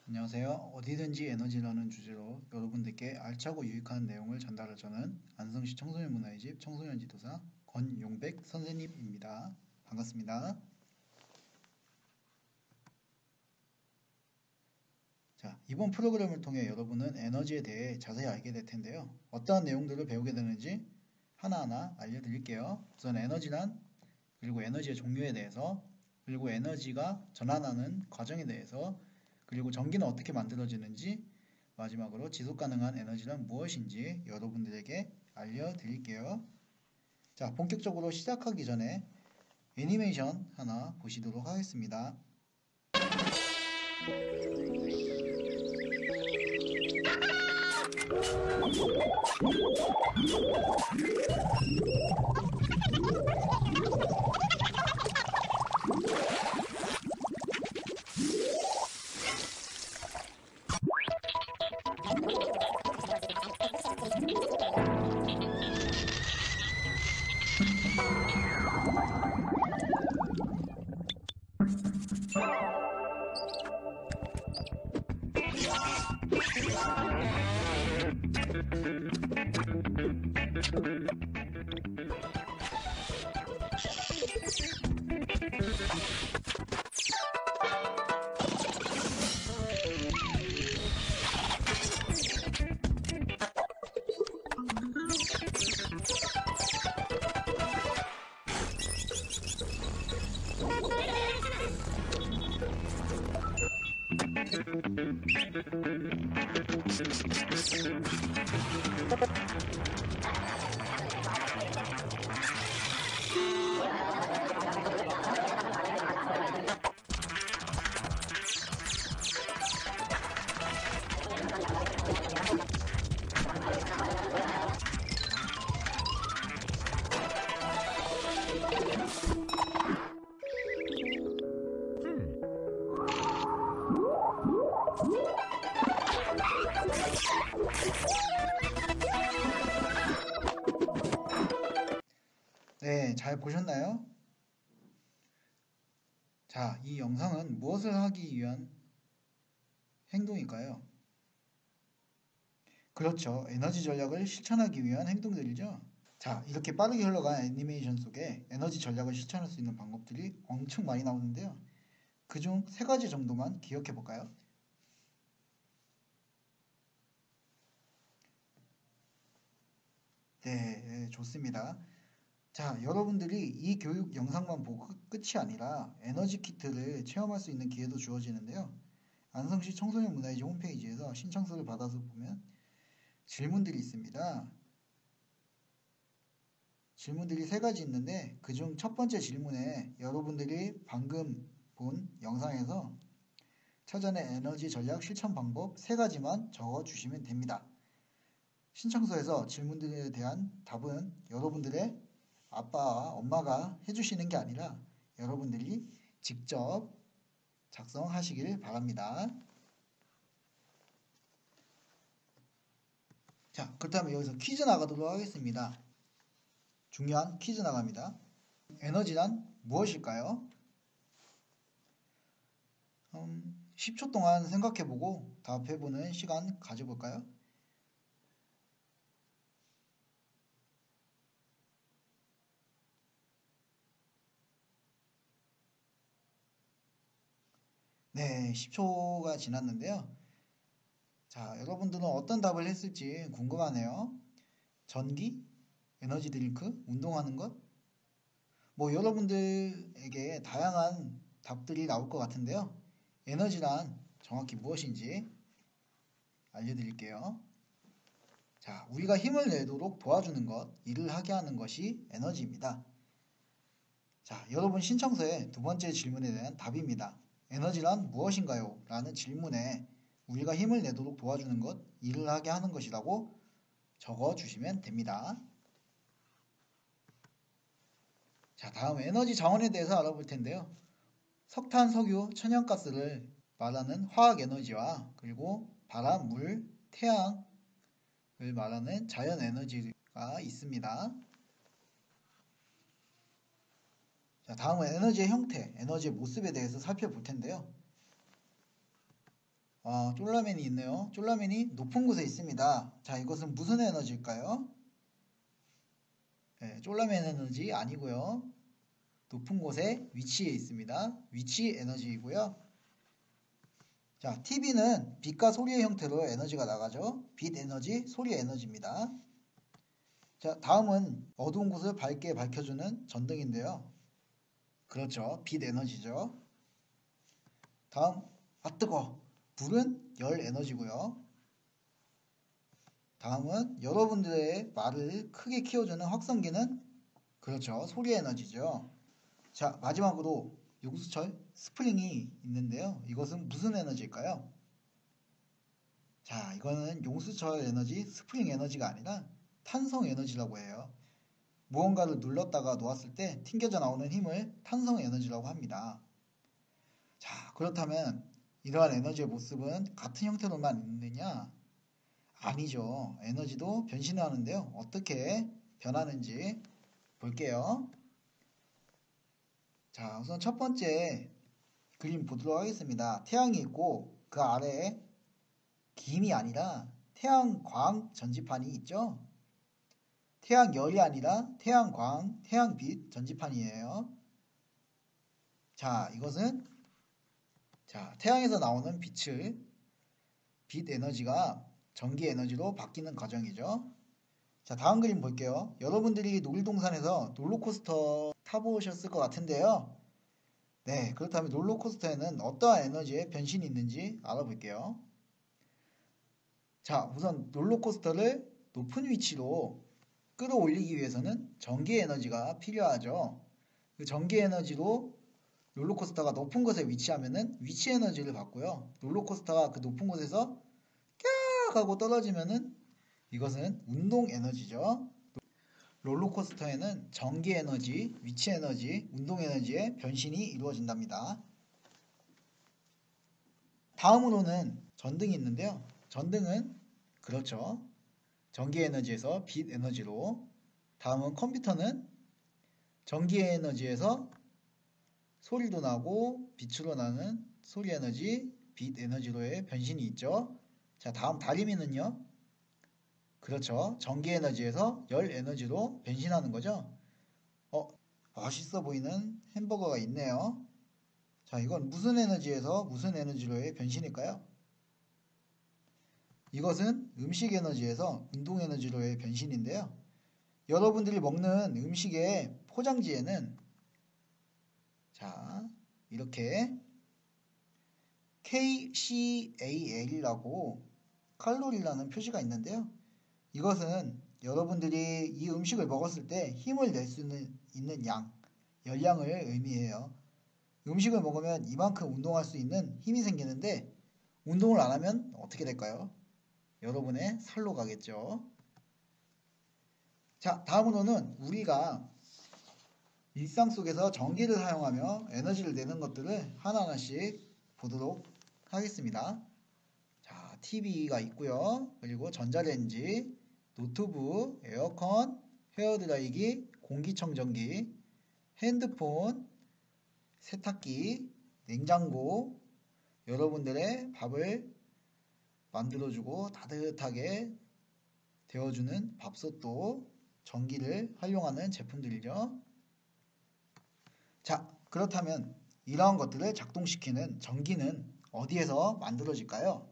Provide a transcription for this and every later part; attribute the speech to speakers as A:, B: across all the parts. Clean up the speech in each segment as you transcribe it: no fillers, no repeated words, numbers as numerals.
A: 안녕하세요. 어디든지 에너지라는 주제로 여러분들께 알차고 유익한 내용을 전달할 저는 안성시 청소년 문화의 집 청소년 지도사 권용백 선생님입니다. 반갑습니다. 자, 이번 프로그램을 통해 여러분은 에너지에 대해 자세히 알게 될 텐데요. 어떠한 내용들을 배우게 되는지 하나하나 알려드릴게요. 우선 에너지란, 그리고 에너지의 종류에 대해서, 그리고 에너지가 전환하는 과정에 대해서, 그리고 전기는 어떻게 만들어지는지, 마지막으로 지속 가능한 에너지란 무엇인지 여러분들에게 알려드릴게요. 자, 본격적으로 시작하기 전에 애니메이션 하나 보시도록 하겠습니다. 네, 잘 보셨나요? 자, 이 영상은 무엇을 하기 위한 행동일까요? 그렇죠. 에너지 전략을 실천하기 위한 행동들이죠. 자, 이렇게 빠르게 흘러간 애니메이션 속에 에너지 전략을 실천할 수 있는 방법들이 엄청 많이 나오는데요. 그중 세 가지 정도만 기억해 볼까요? 네, 좋습니다. 자, 여러분들이 이 교육 영상만 보고 끝이 아니라 에너지 키트를 체험할 수 있는 기회도 주어지는데요. 안성시 청소년 문화유지 홈페이지에서 신청서를 받아서 보면 질문들이 있습니다. 질문들이 세 가지 있는데 그중 첫 번째 질문에 여러분들이 방금 본 영상에서 찾아낸 에너지 전략 실천 방법 세 가지만 적어 주시면 됩니다. 신청서에서 질문들에 대한 답은 여러분들의 아빠와 엄마가 해주시는 게 아니라 여러분들이 직접 작성하시길 바랍니다. 자, 그렇다면 여기서 퀴즈 나가도록 하겠습니다. 중요한 퀴즈 나갑니다. 에너지란 무엇일까요? 10초 동안 생각해보고 답해보는 시간 가져볼까요? 네, 10초가 지났는데요. 자, 여러분들은 어떤 답을 했을지 궁금하네요. 전기? 에너지 드링크? 운동하는 것? 뭐 여러분들에게 다양한 답들이 나올 것 같은데요. 에너지란 정확히 무엇인지 알려드릴게요. 자, 우리가 힘을 내도록 도와주는 것, 일을 하게 하는 것이 에너지입니다. 자, 여러분 신청서의 두 번째 질문에 대한 답입니다. 에너지란 무엇인가요? 라는 질문에 우리가 힘을 내도록 도와주는 것, 일을 하게 하는 것이라고 적어주시면 됩니다. 자, 다음 에너지 자원에 대해서 알아볼 텐데요. 석탄, 석유, 천연가스를 말하는 화학 에너지와 그리고 바람, 물, 태양을 말하는 자연 에너지가 있습니다. 자, 다음은 에너지의 형태, 에너지의 모습에 대해서 살펴볼 텐데요. 쫄라맨이 있네요. 쫄라맨이 높은 곳에 있습니다. 자, 이것은 무슨 에너지일까요? 네, 쫄라맨 에너지 아니고요. 높은 곳에 위치해 있습니다. 위치 에너지이고요. 자, TV는 빛과 소리의 형태로 에너지가 나가죠. 빛 에너지, 소리 에너지입니다. 자, 다음은 어두운 곳을 밝게 밝혀주는 전등인데요. 그렇죠. 빛 에너지죠. 다음, 뜨거. 불은 열 에너지고요. 다음은 여러분들의 말을 크게 키워주는 확성기는 그렇죠. 소리 에너지죠. 자, 마지막으로 용수철 스프링이 있는데요. 이것은 무슨 에너지일까요? 자, 이거는 용수철 에너지, 스프링 에너지가 아니라 탄성 에너지라고 해요. 무언가를 눌렀다가 놓았을 때 튕겨져 나오는 힘을 탄성 에너지라고 합니다. 자, 그렇다면 이러한 에너지의 모습은 같은 형태로만 있느냐? 아니죠. 에너지도 변신을 하는데요. 어떻게 변하는지 볼게요. 자, 우선 첫 번째 그림 보도록 하겠습니다. 태양이 있고 그 아래에 김이 아니라 태양광 전지판이 있죠. 태양열이 아니라 태양광, 태양빛 전지판이에요. 자, 이것은 태양에서 나오는 빛 에너지가 전기 에너지로 바뀌는 과정이죠. 자, 다음 그림 볼게요. 여러분들이 놀이동산에서 롤러코스터 타보셨을 것 같은데요. 네, 그렇다면 롤러코스터에는 어떠한 에너지의 변신이 있는지 알아볼게요. 자, 우선 롤러코스터를 높은 위치로 끌어올리기 위해서는 전기 에너지가 필요하죠. 그 전기 에너지로 롤러코스터가 높은 곳에 위치하면은 위치 에너지를 받고요. 롤러코스터가 그 높은 곳에서 깍 하고 떨어지면은 이것은 운동 에너지죠. 롤러코스터에는 전기 에너지, 위치 에너지, 운동 에너지의 변신이 이루어진답니다. 다음으로는 전등이 있는데요. 전등은 그렇죠. 전기 에너지에서 빛 에너지로, 다음은 컴퓨터는 전기 에너지에서 소리도 나고 빛으로 나는 소리 에너지, 빛 에너지로의 변신이 있죠. 자, 다음 다리미는요. 그렇죠. 전기 에너지에서 열 에너지로 변신하는 거죠. 맛있어 보이는 햄버거가 있네요. 자, 이건 무슨 에너지에서 무슨 에너지로의 변신일까요? 이것은 음식 에너지에서 운동 에너지로의 변신인데요. 여러분들이 먹는 음식의 포장지에는 자, 이렇게 KCAL이라고 칼로리라는 표시가 있는데요. 이것은 여러분들이 이 음식을 먹었을 때 힘을 낼 수 있는 양, 열량을 의미해요. 음식을 먹으면 이만큼 운동할 수 있는 힘이 생기는데 운동을 안 하면 어떻게 될까요? 여러분의 살로 가겠죠. 자, 다음으로는 우리가 일상 속에서 전기를 사용하며 에너지를 내는 것들을 하나하나씩 보도록 하겠습니다. 자, TV가 있고요. 그리고 전자레인지, 노트북, 에어컨, 헤어드라이기, 공기청정기, 핸드폰, 세탁기, 냉장고, 여러분들의 밥을 만들어주고 따뜻하게 데워주는 밥솥도 전기를 활용하는 제품들이죠. 자, 그렇다면 이러한 것들을 작동시키는 전기는 어디에서 만들어질까요?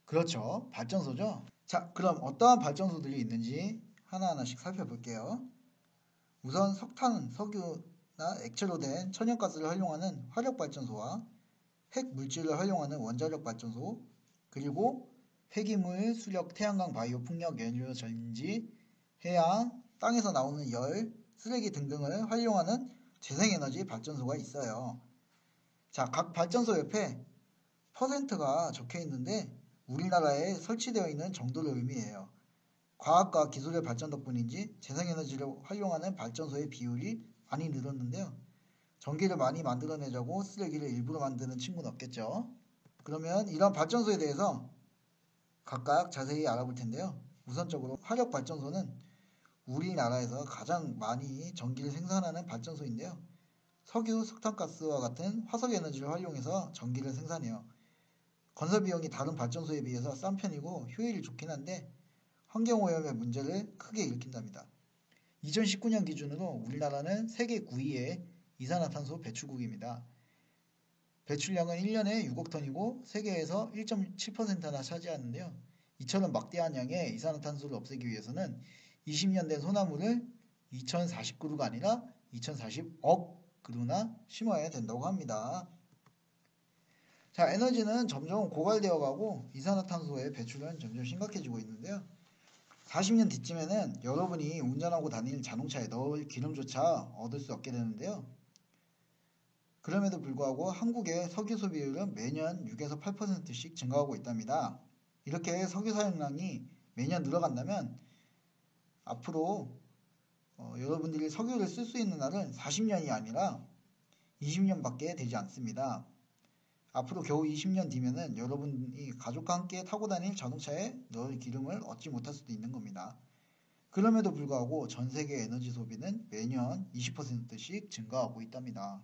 A: 그렇죠. 발전소죠. 자, 그럼 어떠한 발전소들이 있는지 하나하나씩 살펴볼게요. 우선 석탄, 석유나 액체로 된 천연가스를 활용하는 화력발전소와 핵물질을 활용하는 원자력 발전소, 그리고 폐기물, 수력, 태양광, 바이오, 풍력, 연료, 전지, 해양, 땅에서 나오는 열, 쓰레기 등등을 활용하는 재생에너지 발전소가 있어요. 자, 각 발전소 옆에 퍼센트가 적혀 있는데 우리나라에 설치되어 있는 정도를 의미해요. 과학과 기술의 발전 덕분인지 재생에너지를 활용하는 발전소의 비율이 많이 늘었는데요. 전기를 많이 만들어내자고 쓰레기를 일부러 만드는 친구는 없겠죠. 그러면 이런 발전소에 대해서 각각 자세히 알아볼 텐데요. 우선적으로 화력발전소는 우리나라에서 가장 많이 전기를 생산하는 발전소인데요. 석유, 석탄가스와 같은 화석에너지를 활용해서 전기를 생산해요. 건설 비용이 다른 발전소에 비해서 싼 편이고 효율이 좋긴 한데 환경오염의 문제를 크게 일으킨답니다. 2019년 기준으로 우리나라는 세계 9위의 이산화탄소 배출국입니다. 배출량은 1년에 6억 톤이고 세계에서 1.7%나 차지하는데요. 이처럼 막대한 양의 이산화탄소를 없애기 위해서는 20년 된 소나무를 2040그루가 아니라 2040억 그루나 심어야 된다고 합니다. 자, 에너지는 점점 고갈되어 가고 이산화탄소의 배출은 점점 심각해지고 있는데요. 40년 뒤쯤에는 여러분이 운전하고 다닐 자동차에 넣을 기름조차 얻을 수 없게 되는데요. 그럼에도 불구하고 한국의 석유 소비율은 매년 6에서 8%씩 증가하고 있답니다. 이렇게 석유 사용량이 매년 늘어간다면 앞으로 여러분들이 석유를 쓸 수 있는 날은 40년이 아니라 20년밖에 되지 않습니다. 앞으로 겨우 20년 뒤면은 여러분이 가족과 함께 타고 다닐 자동차에 넣을 기름을 얻지 못할 수도 있는 겁니다. 그럼에도 불구하고 전 세계 에너지 소비는 매년 20%씩 증가하고 있답니다.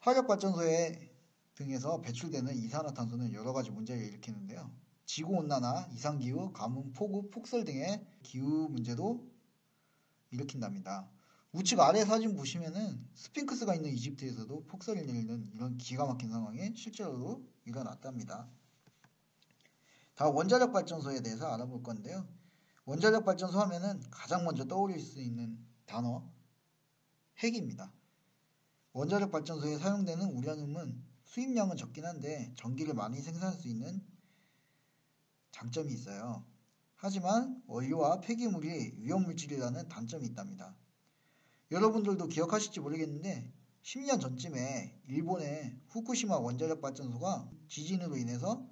A: 화력발전소에 등에서 배출되는 이산화탄소는 여러 가지 문제를 일으키는데요. 지구온난화, 이상기후, 가뭄, 폭우, 폭설 등의 기후 문제도 일으킨답니다. 우측 아래 사진 보시면은 스핑크스가 있는 이집트에서도 폭설이 내리는 이런 기가 막힌 상황이 실제로 일어났답니다. 다음 원자력 발전소에 대해서 알아볼 건데요. 원자력 발전소 하면은 가장 먼저 떠올릴 수 있는 단어 핵입니다. 원자력 발전소에 사용되는 우라늄은 수입량은 적긴 한데 전기를 많이 생산할 수 있는 장점이 있어요. 하지만 원료와 폐기물이 위험물질이라는 단점이 있답니다. 여러분들도 기억하실지 모르겠는데 10년 전쯤에 일본의 후쿠시마 원자력 발전소가 지진으로 인해서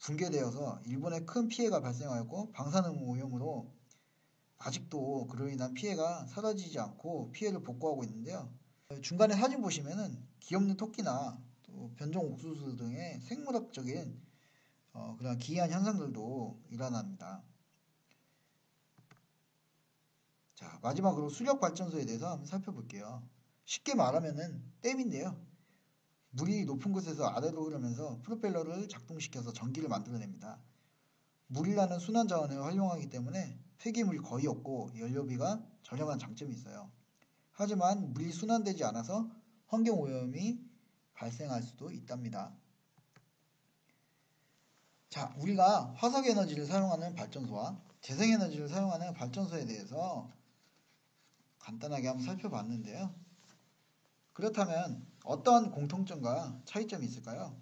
A: 붕괴되어서 일본에 큰 피해가 발생하였고 방사능 오염으로 아직도 그로 인한 피해가 사라지지 않고 피해를 복구하고 있는데요. 중간에 사진 보시면은 기없는 토끼나 또 변종 옥수수 등의 생물학적인 그런 기이한 현상들도 일어납니다. 자, 마지막으로 수력 발전소에 대해서 한번 살펴볼게요. 쉽게 말하면은 댐인데요. 물이 높은 곳에서 아래로 흐르면서 프로펠러를 작동시켜서 전기를 만들어냅니다. 물이라는 순환 자원을 활용하기 때문에 폐기물이 거의 없고 연료비가 저렴한 장점이 있어요. 하지만 물이 순환되지 않아서 환경오염이 발생할 수도 있답니다. 자, 우리가 화석에너지를 사용하는 발전소와 재생에너지를 사용하는 발전소에 대해서 간단하게 한번 살펴봤는데요. 그렇다면 어떤 공통점과 차이점이 있을까요?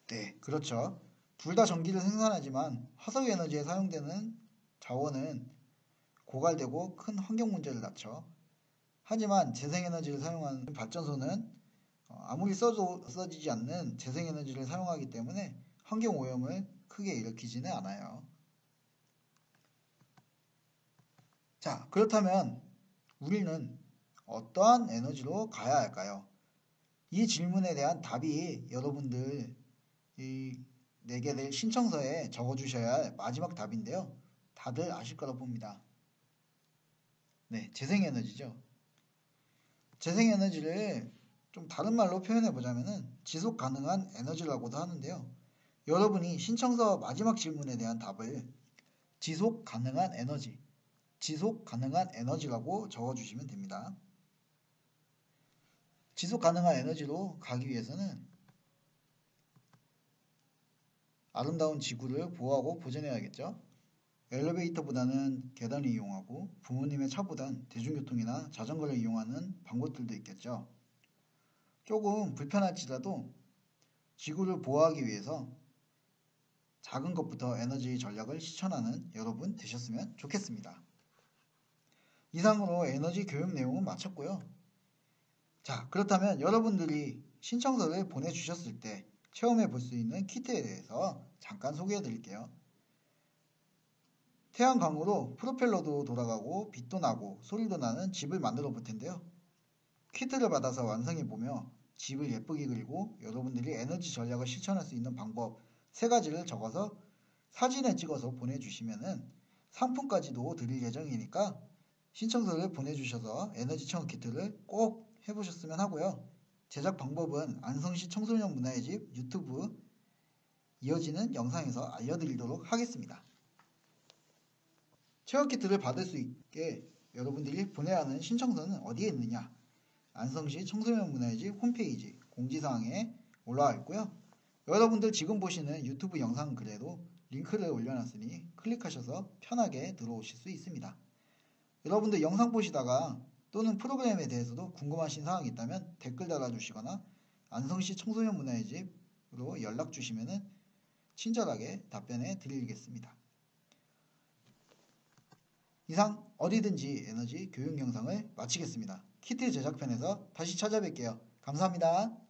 A: 네, 그렇죠. 둘 다 전기를 생산하지만 화석에너지에 사용되는 자원은 고갈되고 큰 환경 문제를 낳죠. 하지만 재생에너지를 사용하는 발전소는 아무리 써도 써지지 않는 재생에너지를 사용하기 때문에 환경오염을 크게 일으키지는 않아요. 자, 그렇다면 우리는 어떠한 에너지로 가야 할까요? 이 질문에 대한 답이 여러분들이 내게 될 신청서에 적어주셔야 할 마지막 답인데요. 다들 아실 거라 봅니다. 네, 재생에너지죠. 재생에너지를 좀 다른 말로 표현해 보자면은 지속 가능한 에너지라고도 하는데요. 여러분이 신청서 마지막 질문에 대한 답을 지속 가능한 에너지라고 적어주시면 됩니다. 지속 가능한 에너지로 가기 위해서는 아름다운 지구를 보호하고 보존해야겠죠. 엘리베이터보다는 계단을 이용하고 부모님의 차보단 대중교통이나 자전거를 이용하는 방법들도 있겠죠. 조금 불편할지라도 지구를 보호하기 위해서 작은 것부터 에너지 전략을 실천하는 여러분 되셨으면 좋겠습니다. 이상으로 에너지 교육 내용은 마쳤고요. 자, 그렇다면 여러분들이 신청서를 보내주셨을 때 체험해 볼 수 있는 키트에 대해서 잠깐 소개해 드릴게요. 태양광으로 프로펠러도 돌아가고 빛도 나고 소리도 나는 집을 만들어 볼 텐데요. 키트를 받아서 완성해 보며 집을 예쁘게 그리고 여러분들이 에너지 전략을 실천할 수 있는 방법 3가지를 적어서 사진을 찍어서 보내주시면은 상품까지도 드릴 예정이니까 신청서를 보내주셔서 에너지 체험 키트를 꼭 해보셨으면 하고요. 제작 방법은 안성시 청소년 문화의 집 유튜브 이어지는 영상에서 알려드리도록 하겠습니다. 체험키트를 받을 수 있게 여러분들이 보내야 하는 신청서는 어디에 있느냐? 안성시 청소년 문화의 집 홈페이지 공지사항에 올라와 있고요. 여러분들 지금 보시는 유튜브 영상 글에도 링크를 올려놨으니 클릭하셔서 편하게 들어오실 수 있습니다. 여러분들 영상 보시다가 또는 프로그램에 대해서도 궁금하신 사항이 있다면 댓글 달아주시거나 안성시 청소년 문화의 집으로 연락 주시면 친절하게 답변해 드리겠습니다. 이상 어디든지 에너지 교육 영상을 마치겠습니다. 키트 제작편에서 다시 찾아뵐게요. 감사합니다.